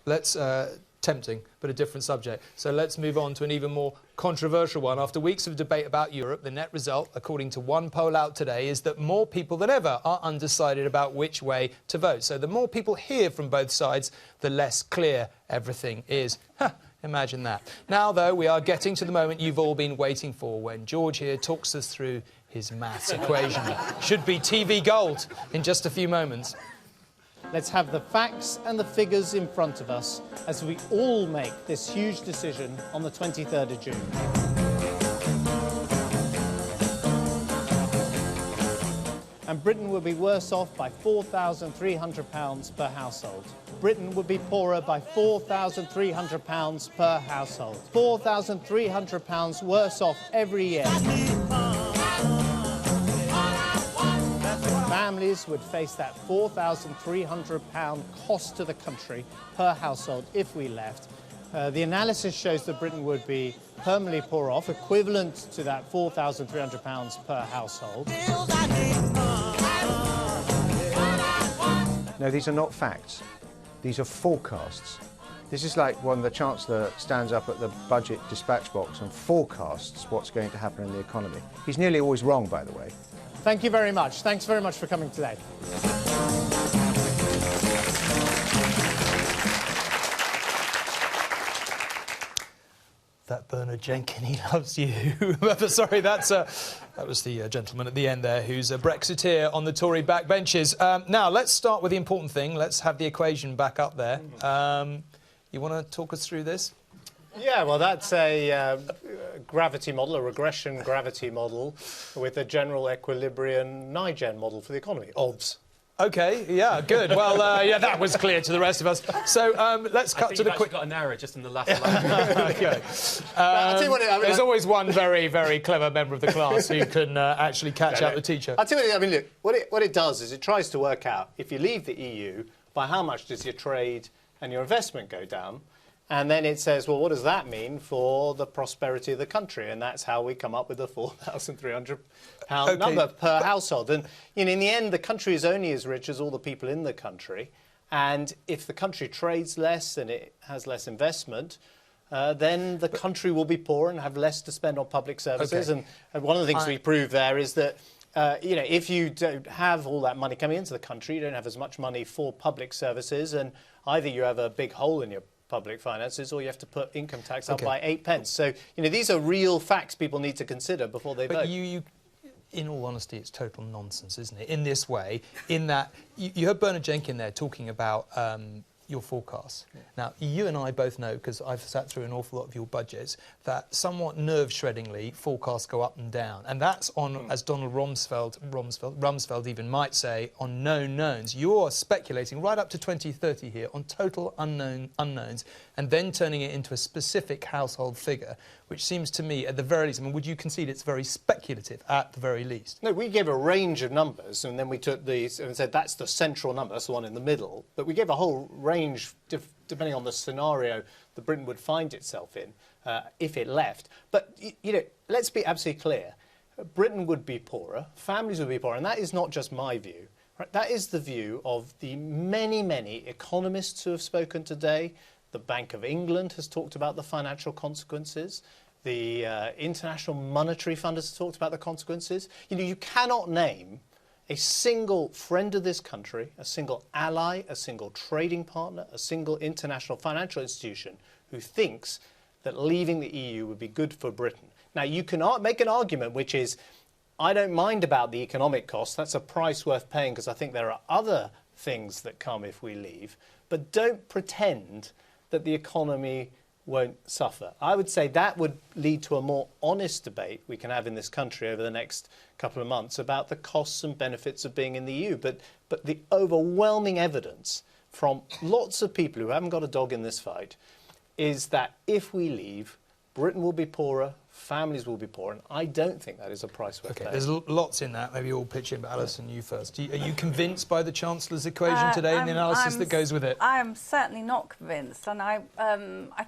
let's tempting, but a different subject. So let's move on to an even more controversial one. After weeks of debate about Europe, the net result, according to one poll out today, is that more people than ever are undecided about which way to vote. So the more people hear from both sides, the less clear everything is. Imagine that. Now, though, we are getting to the moment you've all been waiting for, when George here talks us through his maths equation. Should be TV gold in just a few moments. Let's have the facts and the figures in front of us as we all make this huge decision on the 23rd of June. And Britain would be worse off by £4,300 per household. Britain would be poorer by £4,300 per household. £4,300 worse off every year. Families would face that £4,300 cost to the country per household if we left. The analysis shows that Britain would be permanently poorer off, equivalent to that £4,300 per household. No, these are not facts. These are forecasts. This is like when the Chancellor stands up at the budget dispatch box and forecasts what's going to happen in the economy. He's nearly always wrong, by the way. Thank you very much. Thanks very much for coming today. That Bernard Jenkin, he loves you. Sorry, that was the gentleman at the end there who's a Brexiteer on the Tory backbenches. Now, let's start with the important thing. Let's have the equation back up there. You want to talk us through this? Yeah, well, that's a gravity model, a regression gravity model with a general equilibrium NIGEN model for the economy, OBS. OK, yeah, good. Well, yeah, that was clear to the rest of us. So let's cut to the quick... got an error just in the last line. OK. I'll tell you what, there's always one very, very clever member of the class who can actually catch out the teacher. I'll tell you what, I mean, look, what it does is it tries to work out, if you leave the EU, by how much does your trade and your investment go down? And then it says, well, what does that mean for the prosperity of the country? And that's how we come up with the £4,300 number per household. And you know, in the end, the country is only as rich as all the people in the country. And if the country trades less and it has less investment, then the country will be poor and have less to spend on public services. And one of the things we prove there is that you know, if you don't have all that money coming into the country, you don't have as much money for public services, and either you have a big hole in your public finances, or you have to put income tax up by 8 pence. So, you know, these are real facts people need to consider before they vote. But in all honesty, it's total nonsense, isn't it? In this way, in that you heard Bernard Jenkin there talking about your forecasts. Yeah. Now, you and I both know, because I've sat through an awful lot of your budgets, that somewhat nerve-shreddingly forecasts go up and down. And that's on, as Donald Rumsfeld even might say, on known knowns. You're speculating right up to 2030 here on total unknowns, and then turning it into a specific household figure, which seems to me, at the very least, I mean, would you concede it's very speculative at the very least? No, we gave a range of numbers, and then we took these and said that's the central number, that's the one in the middle. But we gave a whole range, depending on the scenario that Britain would find itself in if it left. But, you know, let's be absolutely clear. Britain would be poorer, families would be poorer, and that is not just my view. Right? That is the view of the many, many economists who have spoken today. The Bank of England has talked about the financial consequences. The International Monetary Fund has talked about the consequences. You know, you cannot name a single friend of this country, a single ally, a single trading partner, a single international financial institution who thinks that leaving the EU would be good for Britain. Now, you can make an argument which is, I don't mind about the economic costs. That's a price worth paying because I think there are other things that come if we leave. But don't pretend that the economy won't suffer. I would say that would lead to a more honest debate we can have in this country over the next couple of months about the costs and benefits of being in the EU. But the overwhelming evidence from lots of people who haven't got a dog in this fight is that if we leave, Britain will be poorer, families will be poor, and I don't think that is a price worth paying. There's lots in that. Maybe we'll pitch in, but Alison, you first. Are you convinced by the Chancellor's equation today and the analysis that goes with it? I am certainly not convinced, and I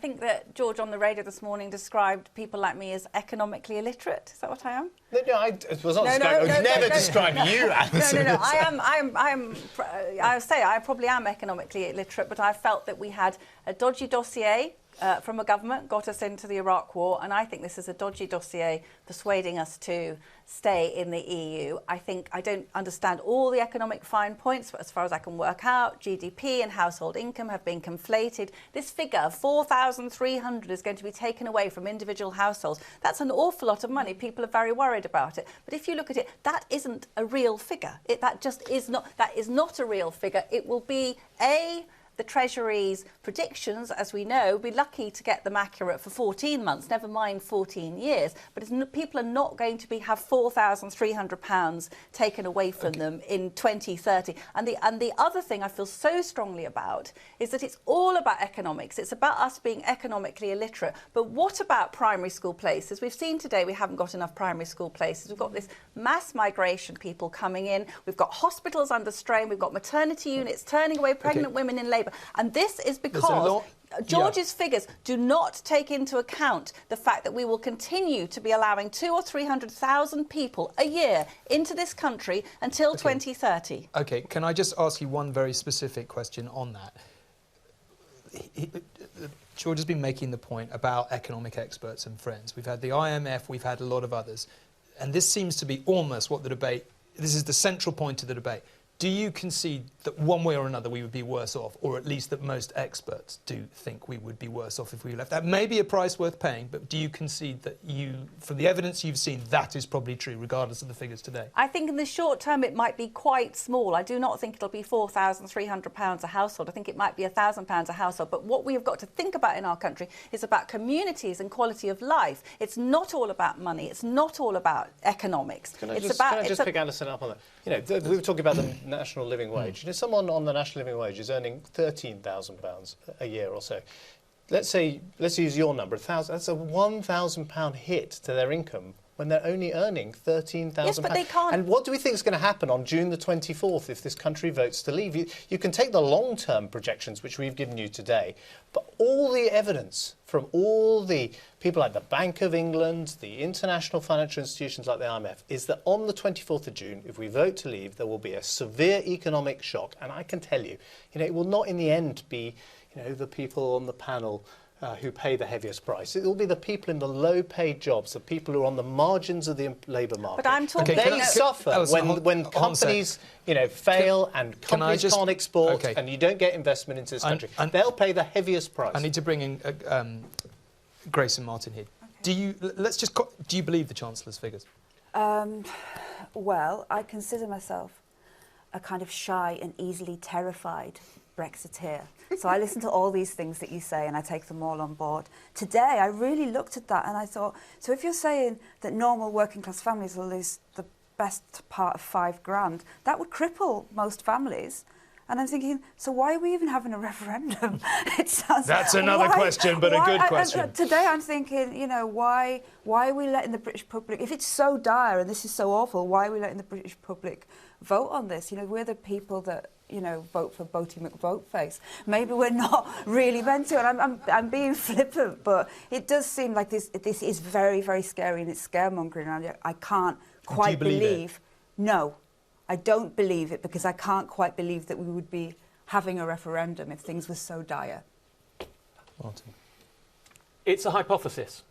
think that George on the radio this morning described people like me as economically illiterate. Is that what I am? No, I was not I would never describe you, Allison. No. I say I probably am economically illiterate, but I felt that we had a dodgy dossier from a government, got us into the Iraq War, and I think this is a dodgy dossier persuading us to stay in the EU. I don't understand all the economic fine points, but as far as I can work out, GDP and household income have been conflated. This figure, 4,300, is going to be taken away from individual households. That's an awful lot of money. People are very worried about it. But if you look at it, that isn't a real figure. That is not a real figure. It will be the Treasury's predictions, as we know, we're lucky to get them accurate for 14 months, never mind 14 years. But people are not going to have £4,300 taken away from them in 2030. And the other thing I feel so strongly about is that it's all about economics. It's about us being economically illiterate. But what about primary school places? We've seen today we haven't got enough primary school places. We've got this mass migration, people coming in. We've got hospitals under strain. We've got maternity units turning away pregnant women in labour. And this is because George's figures do not take into account the fact that we will continue to be allowing 200,000 or 300,000 people a year into this country until 2030. OK, can I just ask you one very specific question on that? George has been making the point about economic experts and friends. We've had the IMF, we've had a lot of others. And this seems to be almost what the debate, this is the central point of the debate. Do you concede that one way or another we would be worse off, or at least that most experts do think we would be worse off if we left? That may be a price worth paying, but do you concede that from the evidence you've seen, that is probably true, regardless of the figures today? I think in the short term it might be quite small. I do not think it'll be £4,300 a household. I think it might be £1,000 a household. But what we have got to think about in our country is about communities and quality of life. It's not all about money. It's not all about economics. Can I just pick Allison up on that? You know, we were talking about the national living wage. You know, someone on the national living wage is earning £13,000 a year or so. Let's use your number, 1,000. That's a £1,000 hit to their income when they're only earning £13,000. Yes, but they can't. And what do we think is going to happen on June the 24th if this country votes to leave? You can take the long-term projections, which we've given you today, but all the evidence from all the people like the Bank of England, the international financial institutions like the IMF, is that on the 24th of June, if we vote to leave, there will be a severe economic shock. And I can tell you, it will not in the end be, the people on the panel who pay the heaviest price. It will be the people in the low-paid jobs, the people who are on the margins of the labour market. But I'm talking... They suffer Allison, when companies, fail and companies can't export and you don't get investment into this country. They'll pay the heaviest price. I need to bring in Grace and Martin here. Okay. Do you believe the Chancellor's figures? Well, I consider myself a kind of shy and easily terrified Brexiteer. So I listen to all these things that you say and I take them all on board. Today, I really looked at that and I thought, so if you're saying that normal working class families will lose the best part of £5,000, that would cripple most families. And I'm thinking, so why are we even having a referendum? That's another question, but a good question. Today I'm thinking, why are we letting the British public, if it's so dire and this is so awful, why are we letting the British public vote on this? We're the people that, vote for Boaty McVoteface. Maybe we're not really meant to, and I'm being flippant, but it does seem like this is very, very scary and it's scaremongering, and I can't quite believe. No, I don't believe it because I can't quite believe that we would be having a referendum if things were so dire. Martin. It's a hypothesis,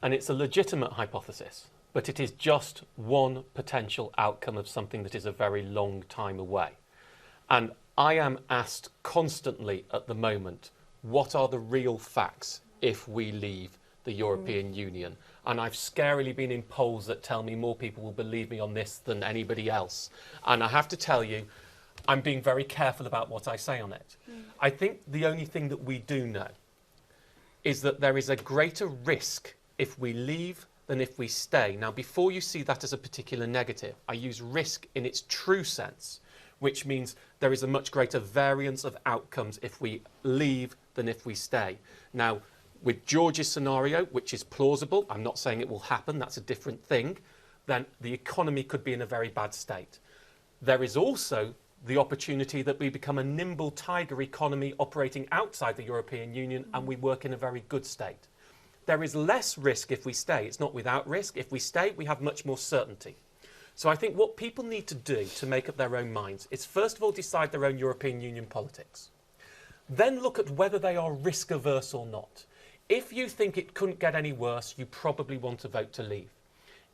and it's a legitimate hypothesis, but it is just one potential outcome of something that is a very long time away. And I am asked constantly at the moment, what are the real facts if we leave the European Union? And I've scarily been in polls that tell me more people will believe me on this than anybody else. And I have to tell you, I'm being very careful about what I say on it. I think the only thing that we do know is that there is a greater risk if we leave than if we stay. Now, before you see that as a particular negative, I use risk in its true sense, which means there is a much greater variance of outcomes if we leave than if we stay. Now, with George's scenario, which is plausible, I'm not saying it will happen, that's a different thing, then the economy could be in a very bad state. There is also the opportunity that we become a nimble tiger economy operating outside the European Union and we work in a very good state. There is less risk if we stay. It's not without risk. If we stay, we have much more certainty. So I think what people need to do to make up their own minds is first of all decide their own European Union politics. Then look at whether they are risk averse or not. If you think it couldn't get any worse, you probably want to vote to leave.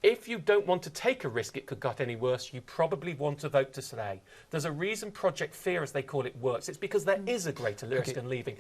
If you don't want to take a risk it could get any worse, you probably want to vote to stay. There's a reason Project Fear, as they call it, works. It's because there is a greater risk in leaving.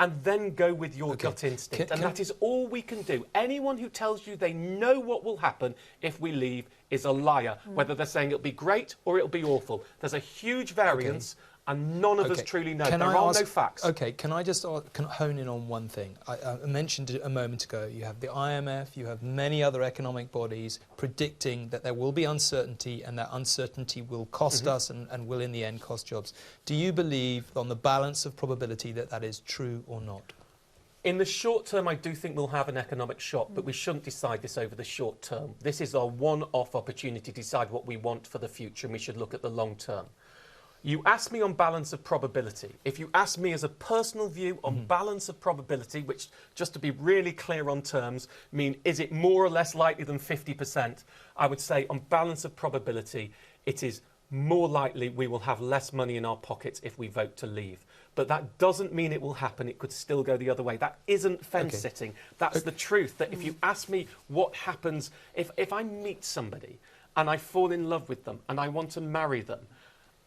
And then go with your gut instinct. And that is all we can do. Anyone who tells you they know what will happen if we leave is a liar, whether they're saying it'll be great or it'll be awful. There's a huge variance. And none of us truly know. There are no facts. OK, can I just hone in on one thing? I mentioned it a moment ago. You have the IMF, you have many other economic bodies predicting that there will be uncertainty and that uncertainty will cost us and will in the end cost jobs. Do you believe, on the balance of probability, that that is true or not? In the short term, I do think we'll have an economic shock, but we shouldn't decide this over the short term. This is our one-off opportunity to decide what we want for the future, and we should look at the long term. You asked me on balance of probability. If you ask me as a personal view on balance of probability, which, just to be really clear on terms, mean is it more or less likely than 50%, I would say on balance of probability, it is more likely we will have less money in our pockets if we vote to leave. But that doesn't mean it will happen. It could still go the other way. That isn't fence-sitting. That's the truth, that if you ask me what happens, if I meet somebody and I fall in love with them and I want to marry them,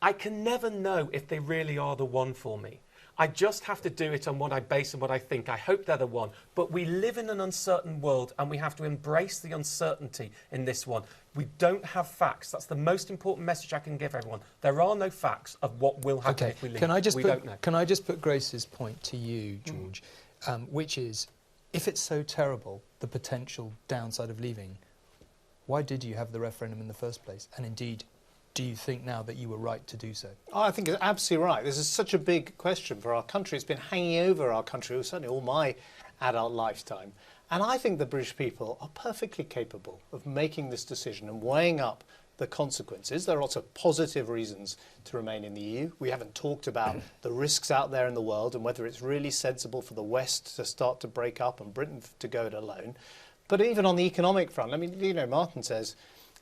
I can never know if they really are the one for me. I just have to do it on what I base and what I think. I hope they're the one. But we live in an uncertain world and we have to embrace the uncertainty in this one. We don't have facts. That's the most important message I can give everyone. There are no facts of what will happen if we leave. Can I just put Grace's point to you, George, which is, if it's so terrible, the potential downside of leaving, why did you have the referendum in the first place? And indeed, do you think now that you were right to do so? Oh, I think it's absolutely right. This is such a big question for our country. It's been hanging over our country, certainly all my adult lifetime. And I think the British people are perfectly capable of making this decision and weighing up the consequences. There are lots of positive reasons to remain in the EU. We haven't talked about the risks out there in the world and whether it's really sensible for the West to start to break up and Britain to go it alone. But even on the economic front, I mean, you know, Martin says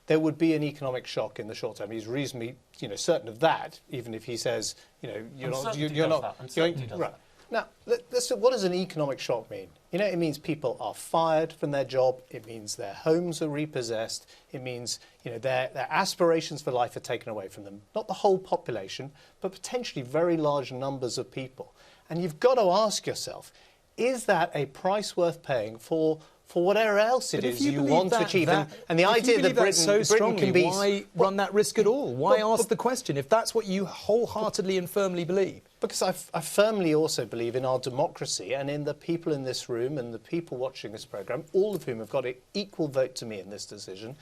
there would be an economic shock in the short term. He's reasonably, certain of that, even if he says, you're not. Right. Now, what does an economic shock mean? It means people are fired from their job. It means their homes are repossessed. It means, their aspirations for life are taken away from them. Not the whole population, but potentially very large numbers of people. And you've got to ask yourself, is that a price worth paying for whatever else it is you want to achieve? And the idea that Britain can be... Why run that risk at all? Why ask the question if that's what you wholeheartedly and firmly believe? Because I firmly also believe in our democracy and in the people in this room and the people watching this programme, all of whom have got an equal vote to me in this decision,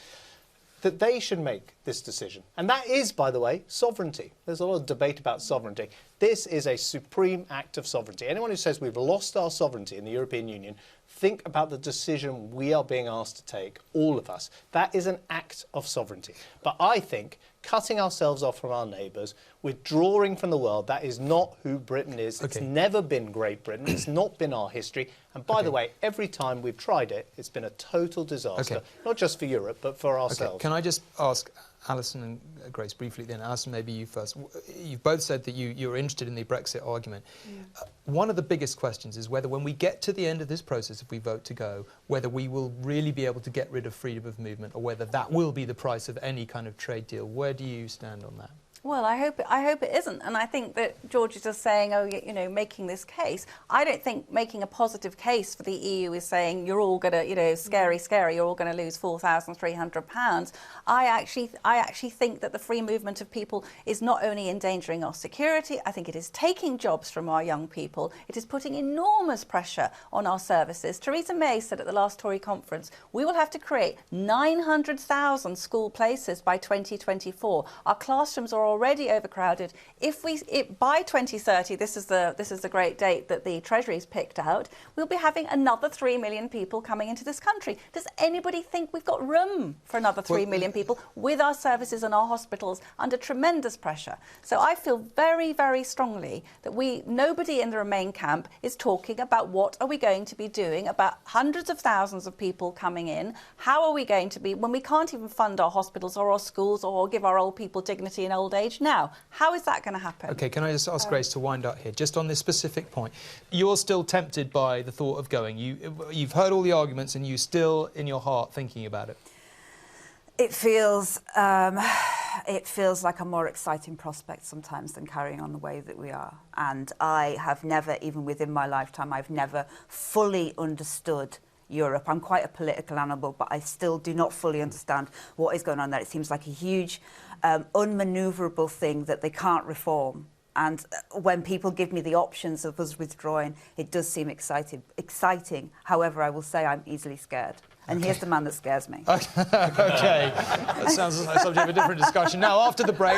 that they should make this decision. And that is, by the way, sovereignty. There's a lot of debate about sovereignty. This is a supreme act of sovereignty. Anyone who says we've lost our sovereignty in the European Union, think about the decision we are being asked to take, all of us. That is an act of sovereignty. But I think cutting ourselves off from our neighbours, withdrawing from the world, that is not who Britain is. It's never been Great Britain. It's not been our history. And by the way, every time we've tried it, it's been a total disaster, not just for Europe, but for ourselves. Can I just ask Alison and Grace briefly then? Alison, maybe you first. You've both said that you're interested in the Brexit argument. Yeah. One of the biggest questions is whether when we get to the end of this process, if we vote to go, whether we will really be able to get rid of freedom of movement or whether that will be the price of any kind of trade deal. Where do you stand on that? Well, I hope it isn't. And I think that George is just saying, making this case. I don't think making a positive case for the EU is saying you're all going to, scary, you're all going to lose £4,300. I actually think that the free movement of people is not only endangering our security, I think it is taking jobs from our young people. It is putting enormous pressure on our services. Theresa May said at the last Tory conference, we will have to create 900,000 school places by 2024. Our classrooms are already overcrowded. By 2030, this is the great date that the Treasury's picked out, we'll be having another 3 million people coming into this country. Does anybody think we've got room for another 3 million people with our services and our hospitals under tremendous pressure? So I feel very, very strongly that nobody in the Remain camp is talking about what are we going to be doing about hundreds of thousands of people coming in. How are we going to be, when we can't even fund our hospitals or our schools or give our old people dignity in old age now? How is that going to happen? OK, can I just ask Grace to wind up here, just on this specific point? You're still tempted by the thought of going. You've heard all the arguments and you still, in your heart, thinking about it. It feels like a more exciting prospect sometimes than carrying on the way that we are. And I have never, even within my lifetime, I've never fully understood Europe. I'm quite a political animal, but I still do not fully understand what is going on there. It seems like a huge, unmanoeuvrable thing that they can't reform. And when people give me the options of us withdrawing, it does seem exciting. However, I will say I'm easily scared. And here's the man that scares me. OK, that sounds like the subject of a different discussion. Now, after the break...